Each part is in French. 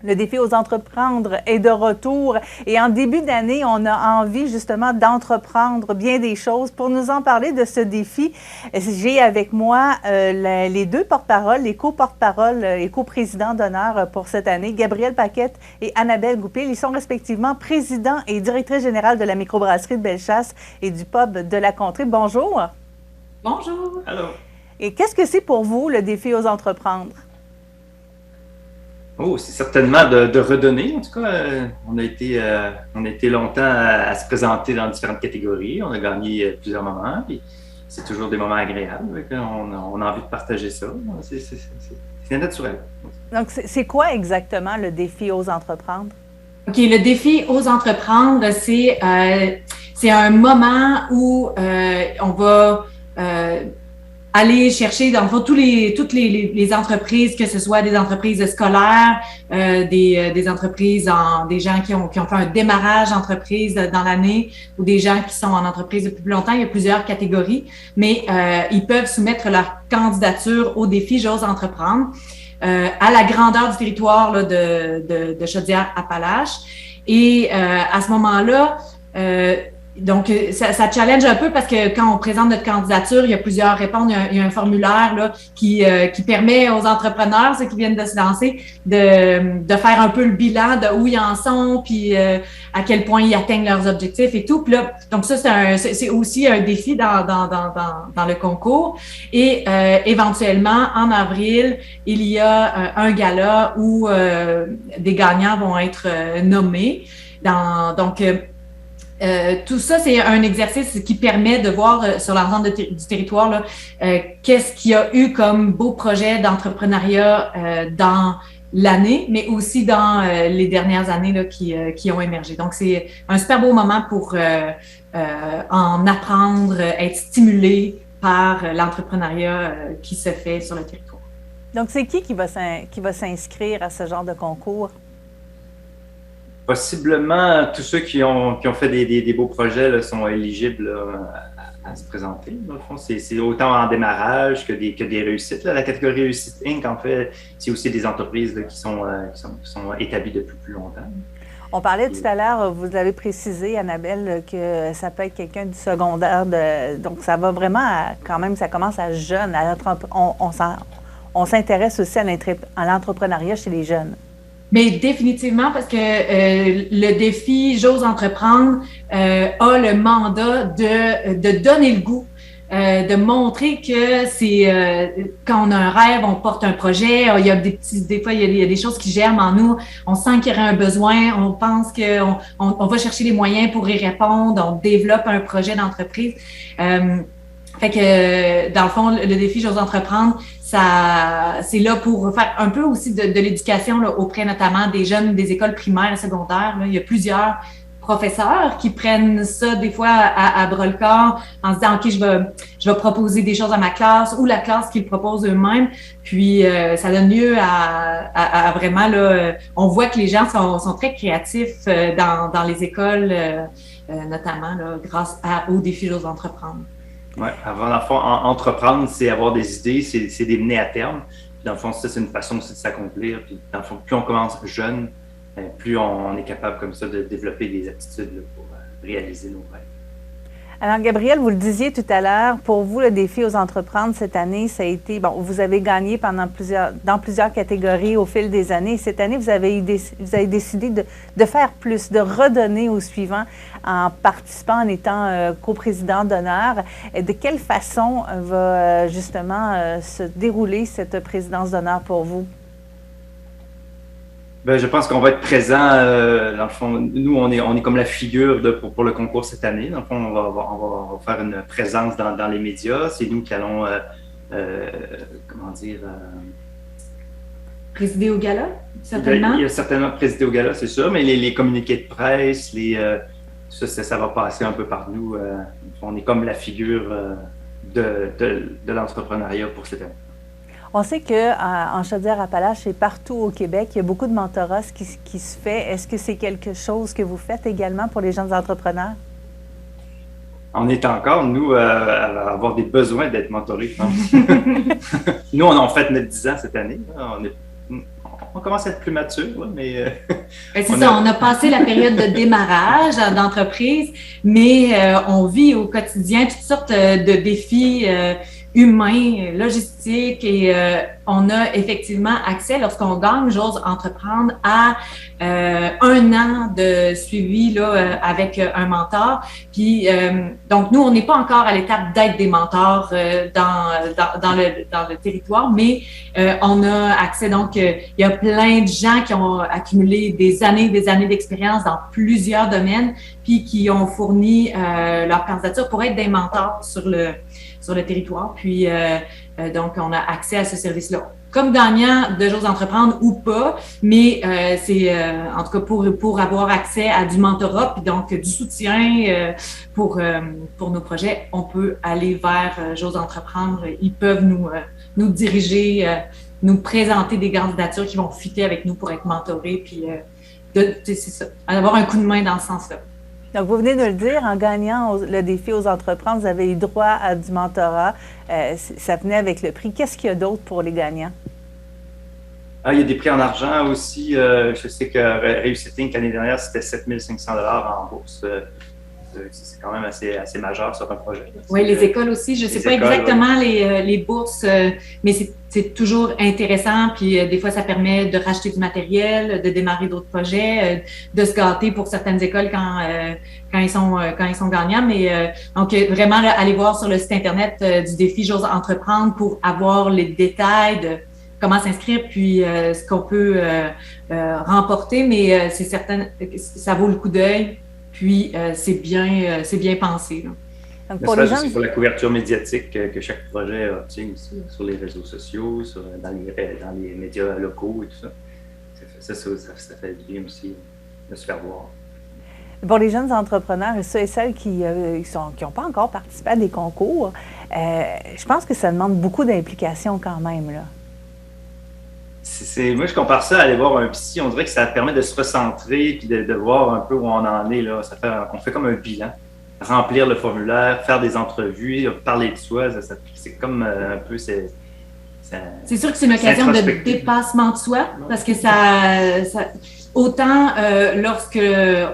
Le défi aux entreprendre est de retour et en début d'année, on a envie justement d'entreprendre bien des choses. Pour nous en parler de ce défi, j'ai avec moi les deux porte-paroles, les co-porte-paroles et co-présidents d'honneur pour cette année, Gabrielle Paquette et Annabelle Goupil. Ils sont respectivement président et directrice générale de la microbrasserie de Bellechasse et du pub de la Contrée. Bonjour. Bonjour. Allô. Et qu'est-ce que c'est pour vous le défi aux entreprendre? Oh, c'est certainement de redonner. En tout cas, on a été longtemps à se présenter dans différentes catégories. On a gagné plusieurs moments, puis c'est toujours des moments agréables. On a envie de partager ça. C'est naturel. Donc, c'est quoi exactement le défi aux entreprendre? OK, le défi aux entreprendre, c'est un moment où on va aller chercher, dans le fond, toutes les entreprises, que ce soit des entreprises scolaires, des entreprises, des gens qui ont fait un démarrage d'entreprise dans l'année ou des gens qui sont en entreprise depuis plus longtemps. Il y a plusieurs catégories, mais ils peuvent soumettre leur candidature au défi J'ose entreprendre à la grandeur du territoire là, de Chaudière-Appalaches. Et à ce moment-là, donc, ça challenge un peu parce que quand on présente notre candidature, il y a plusieurs réponses. Il y a un formulaire là, qui permet aux entrepreneurs, ceux qui viennent de se lancer, de faire un peu le bilan de où ils en sont, puis à quel point ils atteignent leurs objectifs et tout. Puis là, donc ça, c'est aussi un défi dans le concours. Et éventuellement, en avril, il y a un gala où des gagnants vont être nommés. Tout ça, c'est un exercice qui permet de voir sur l'ensemble du territoire là, qu'est-ce qu'il y a eu comme beau projet d'entrepreneuriat dans l'année, mais aussi dans les dernières années là, qui ont émergé. Donc, c'est un super beau moment pour en apprendre, être stimulé par l'entrepreneuriat qui se fait sur le territoire. Donc, c'est qui va s'inscrire à ce genre de concours? Possiblement, tous ceux qui ont fait des beaux projets là, sont éligibles là, à se présenter. Dans le fond, c'est autant en démarrage que des réussites. Là. La catégorie Réussite Inc., en fait, c'est aussi des entreprises là, qui sont établies depuis plus longtemps. On parlait tout à l'heure, vous avez précisé, Annabelle, que ça peut être quelqu'un du secondaire. Donc, ça va vraiment, quand même, ça commence à jeune. On s'intéresse aussi à l'entrepreneuriat chez les jeunes. Mais définitivement, parce que le défi J'ose entreprendre a le mandat de donner le goût, de montrer que c'est quand on a un rêve, on porte un projet, il y a des fois il y a des choses qui germent en nous, on sent qu'il y aurait un besoin, on pense qu'on va chercher les moyens pour y répondre, on développe un projet d'entreprise. Fait que, dans le fond, le défi J'ose entreprendre, c'est là pour faire un peu aussi de l'éducation là, auprès notamment des jeunes des écoles primaires et secondaires. Là. Il y a plusieurs professeurs qui prennent ça des fois à bras-le-corps en se disant « OK, je vais proposer des choses à ma classe » ou la classe qu'ils proposent eux-mêmes. Puis, ça donne lieu à vraiment, là, on voit que les gens sont très créatifs dans les écoles, notamment là, grâce au défi J'ose entreprendre. Oui, avant, dans le fond, entreprendre, c'est avoir des idées, c'est les mener à terme. Puis dans le fond, ça, c'est une façon aussi de s'accomplir. Puis dans le fond, plus on commence jeune, plus on est capable comme ça de développer des aptitudes là, pour réaliser nos rêves. Alors, Gabrielle, vous le disiez tout à l'heure, pour vous, le défi aux entreprendre cette année, ça a été, bon, vous avez gagné dans plusieurs catégories au fil des années. Cette année, vous avez décidé de faire plus, de redonner aux suivants en participant, en étant coprésident d'honneur. De quelle façon va justement se dérouler cette présidence d'honneur pour vous? Ben, je pense qu'on va être présent. Dans le fond, nous, on est comme la figure pour le concours cette année. Dans le fond, on va faire une présence dans les médias. C'est nous qui allons, comment dire... Présider au gala, certainement. Il y a certainement présider au gala, c'est sûr, mais les communiqués de presse, ça va passer un peu par nous. On est comme la figure de l'entrepreneuriat pour cette année. On sait qu'en Chaudière-Appalaches et partout au Québec, il y a beaucoup de mentorat qui se fait. Est-ce que c'est quelque chose que vous faites également pour les jeunes entrepreneurs? On est encore, nous, à avoir des besoins d'être mentorés. Nous, on a fait notre 10 ans cette année. on commence à être plus mature, là, mais... on a passé la période de démarrage d'entreprise, mais on vit au quotidien toutes sortes de défis humains, logistiques, et on a effectivement accès, lorsqu'on gagne J'ose entreprendre, à 1 an de suivi là, avec un mentor. Puis, donc, nous, on n'est pas encore à l'étape d'être des mentors dans le territoire, mais on a accès, donc, il y a plein de gens qui ont accumulé des années d'expérience dans plusieurs domaines, puis qui ont fourni leur candidature pour être des mentors sur le territoire. Puis, donc, on a accès à ce service-là. Comme gagnant de J'ose entreprendre ou pas, mais c'est en tout cas pour avoir accès à du mentorat, puis donc du soutien pour nos projets, on peut aller vers J'ose entreprendre. Ils peuvent nous diriger, nous présenter des candidatures qui vont fitter avec nous pour être mentorés, puis c'est ça, avoir un coup de main dans ce sens-là. Donc, vous venez de le dire, en gagnant le défi Ose entreprendre, vous avez eu droit à du mentorat. Ça venait avec le prix. Qu'est-ce qu'il y a d'autre pour les gagnants? Il y a des prix en argent aussi. Je sais que Réussite Inc. l'année dernière, c'était 7 500 $ en bourse. C'est quand même assez majeur sur un projet. Oui, les écoles aussi. Je ne sais pas exactement les bourses, mais c'est toujours intéressant. Puis des fois, ça permet de racheter du matériel, de démarrer d'autres projets, de se gâter pour certaines écoles quand ils sont gagnants. Mais donc, vraiment, aller voir sur le site Internet du défi J'ose entreprendre pour avoir les détails de comment s'inscrire, puis ce qu'on peut remporter. Mais c'est certain que ça vaut le coup d'œil. Puis, c'est bien pensé. Donc, pour les gens, c'est pour la couverture médiatique que chaque projet obtient aussi, sur les réseaux sociaux, dans les médias locaux et tout ça. Ça fait du bien aussi de se faire voir. Pour les jeunes entrepreneurs et ceux et celles qui n'ont pas encore participé à des concours, je pense que ça demande beaucoup d'implication quand même, là. Moi, je compare ça à aller voir un psy. On dirait que ça permet de se recentrer puis de voir un peu où on en est, là. On fait comme un bilan. Remplir le formulaire, faire des entrevues, parler de soi, c'est comme un peu... C'est sûr que c'est une occasion de dépassement de soi, parce que autant lorsque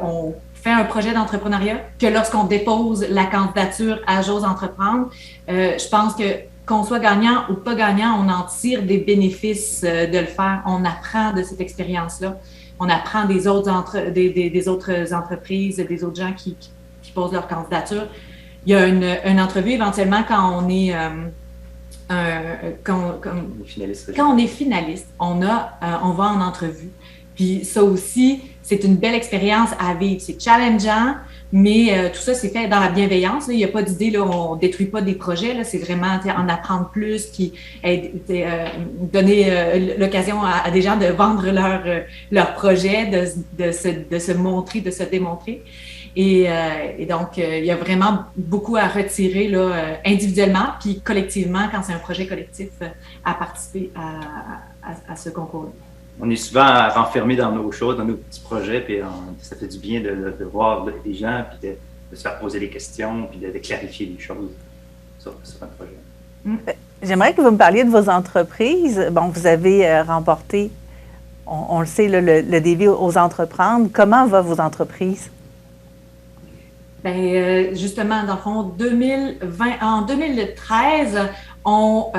on fait un projet d'entrepreneuriat que lorsqu'on dépose la candidature à J'ose entreprendre, je pense que qu'on soit gagnant ou pas gagnant, on en tire des bénéfices de le faire. On apprend de cette expérience-là. On apprend des autres entreprises, des autres gens qui posent leur candidature. Il y a une entrevue éventuellement quand on est quand on est finaliste. On va en entrevue. Puis ça aussi, c'est une belle expérience à vivre. C'est challengeant, mais tout ça, c'est fait dans la bienveillance. Là. Il n'y a pas d'idée, là, on ne détruit pas des projets. Là. C'est vraiment en apprendre plus, puis donner l'occasion à des gens de vendre leur projet, de se montrer, de se démontrer. Et donc, il y a vraiment beaucoup à retirer là, individuellement, puis collectivement, quand c'est un projet collectif, à participer à ce concours-là. On est souvent renfermés dans nos choses, dans nos petits projets, puis ça fait du bien de voir les gens, puis de se faire poser des questions, puis de clarifier les choses sur un projet. J'aimerais que vous me parliez de vos entreprises. Bon, vous avez remporté, on le sait, le défi Ose entreprendre. Comment va vos entreprises? Bien, justement, dans le fond, en 2013, on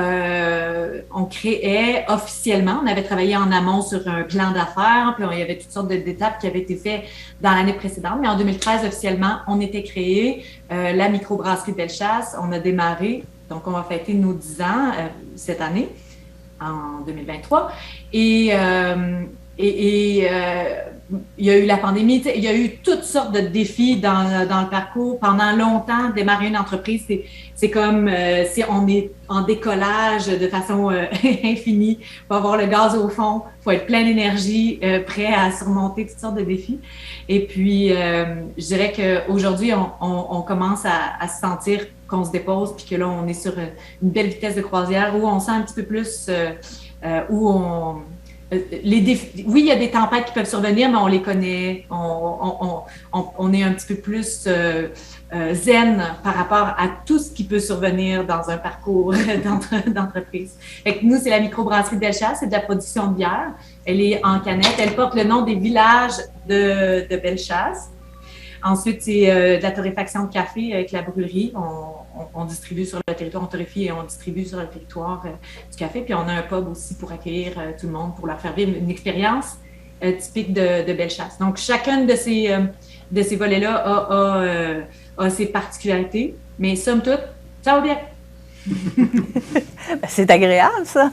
créait officiellement, on avait travaillé en amont sur un plan d'affaires, puis il y avait toutes sortes d'étapes qui avaient été faites dans l'année précédente, mais en 2013, officiellement, on était créé, la microbrasserie Bellechasse, on a démarré, donc on va fêter nos 10 ans cette année, en 2023, et il y a eu la pandémie, il y a eu toutes sortes de défis dans le parcours. Pendant longtemps, démarrer une entreprise, c'est comme si on est en décollage de façon infinie. Il faut avoir le gaz au fond, il faut être plein d'énergie, prêt à surmonter toutes sortes de défis. Et puis, je dirais qu'aujourd'hui, on commence à se sentir qu'on se dépose, puis que là, on est sur une belle vitesse de croisière où on sent un petit peu plus, les défis, oui, il y a des tempêtes qui peuvent survenir, mais on les connaît. On est un petit peu plus zen par rapport à tout ce qui peut survenir dans un parcours d'entreprise. Fait que nous, c'est la microbrasserie Bellechasse, c'est de la production de bière. Elle est en canette. Elle porte le nom des villages de Bellechasse. Ensuite, c'est de la torréfaction de café avec la brûlerie. On distribue sur le territoire, on torréfie et on distribue sur le territoire du café. Puis on a un pub aussi pour accueillir tout le monde, pour leur faire vivre une expérience typique de Bellechasse. Donc, chacun de ces volets-là a ses particularités. Mais somme toute, ça va bien. C'est agréable, ça.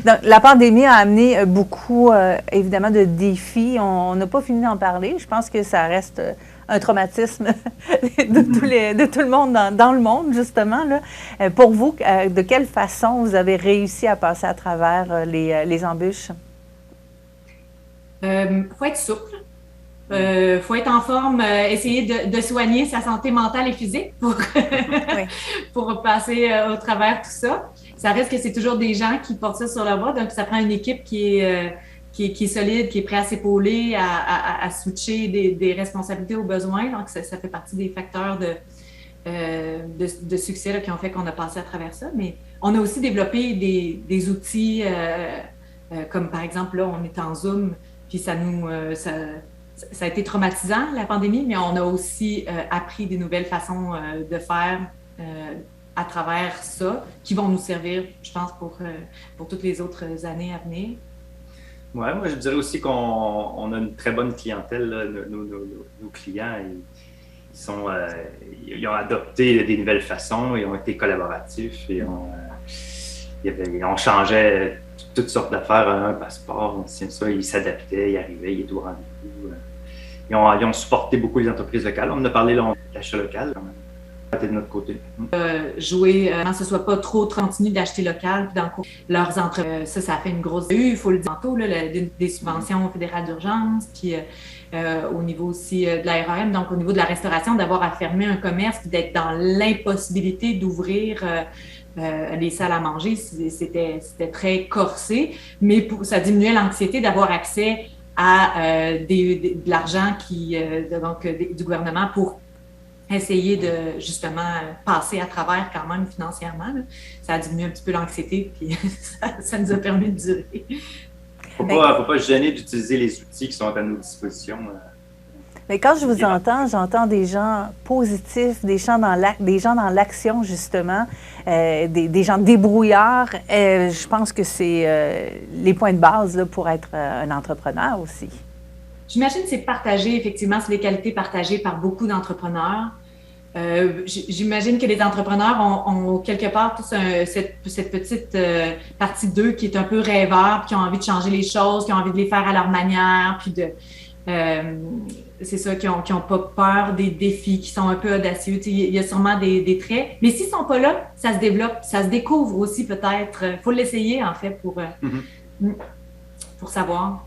Donc, la pandémie a amené beaucoup, évidemment, de défis. On n'a pas fini d'en parler. Je pense que ça reste un traumatisme de tout le monde dans le monde, justement. Là. Pour vous, de quelle façon vous avez réussi à passer à travers les embûches? Faut être souple. Faut être en forme, essayer de soigner sa santé mentale et physique pour passer au travers tout ça. Ça reste que c'est toujours des gens qui portent ça sur leur bras, donc ça prend une équipe qui est solide, qui est prête à s'épauler, à switcher des responsabilités aux besoins. Donc, ça fait partie des facteurs de succès là, qui ont fait qu'on a passé à travers ça. Mais on a aussi développé des outils, comme par exemple, là, on est en Zoom, puis ça a été traumatisant, la pandémie, mais on a aussi appris des nouvelles façons de faire à travers ça, qui vont nous servir, je pense, pour toutes les autres années à venir. Oui, moi, je dirais aussi qu'on a une très bonne clientèle. Là. Nos clients, ils ont adopté des nouvelles façons, ils ont été collaboratifs et on changeait toutes sortes d'affaires, un passeport, ça, ils s'adaptaient, ils arrivaient, ils étaient au rendez-vous. Ils ont supporté beaucoup les entreprises locales. On en a parlé de l'achat local, de notre côté. Jouer, que ce ne soit pas trop continu d'acheter local, puis dans leurs entreprises. Ça a fait une grosse... Il faut le dire tantôt, là, des subventions fédérales d'urgence, puis au niveau aussi de la RAM, donc au niveau de la restauration, d'avoir à fermer un commerce, puis d'être dans l'impossibilité d'ouvrir les salles à manger, c'était très corsé, mais ça diminuait l'anxiété d'avoir accès à de l'argent du gouvernement pour essayer de justement passer à travers quand même financièrement. Là. Ça a diminué un petit peu l'anxiété, puis ça nous a permis de durer. Faut pas se gêner d'utiliser les outils qui sont à nos dispositions. Mais quand je vous entends, j'entends des gens positifs, des gens dans l'action, justement, des gens débrouillards. Je pense que c'est les points de base là, pour être un entrepreneur aussi. J'imagine que c'est partagé, effectivement, c'est les qualités partagées par beaucoup d'entrepreneurs. J'imagine que les entrepreneurs ont quelque part tous cette petite partie d'eux qui est un peu rêveur, qui ont envie de changer les choses, qui ont envie de les faire à leur manière, puis c'est ça, qui ont pas peur des défis, qui sont un peu audacieux. Il y a sûrement des traits. Mais s'ils sont pas là, ça se développe, ça se découvre aussi peut-être. Il faut l'essayer, en fait, pour savoir.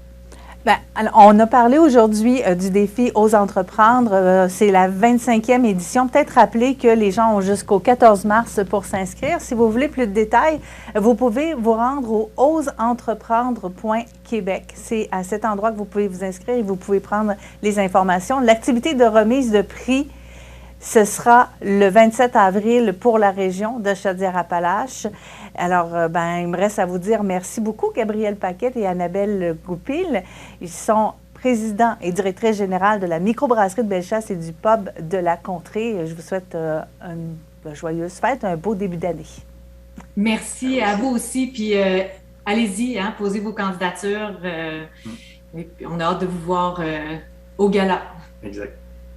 Bien, alors, on a parlé aujourd'hui du défi Ose entreprendre. C'est la 25e édition. Peut-être rappeler que les gens ont jusqu'au 14 mars pour s'inscrire. Si vous voulez plus de détails, vous pouvez vous rendre au oseentreprendre.québec. C'est à cet endroit que vous pouvez vous inscrire et vous pouvez prendre les informations. L'activité de remise de prix, ce sera le 27 avril pour la région de Chaudière-Appalaches. Alors, il me reste à vous dire merci beaucoup, Gabrielle Paquette et Annabelle Goupil. Ils sont présidents et directrices générales de la microbrasserie de Bellechasse et du pub de la Contrée. Je vous souhaite une joyeuse fête, un beau début d'année. Merci à vous aussi. Puis, allez-y, posez vos candidatures. Et puis, on a hâte de vous voir au gala. Exact.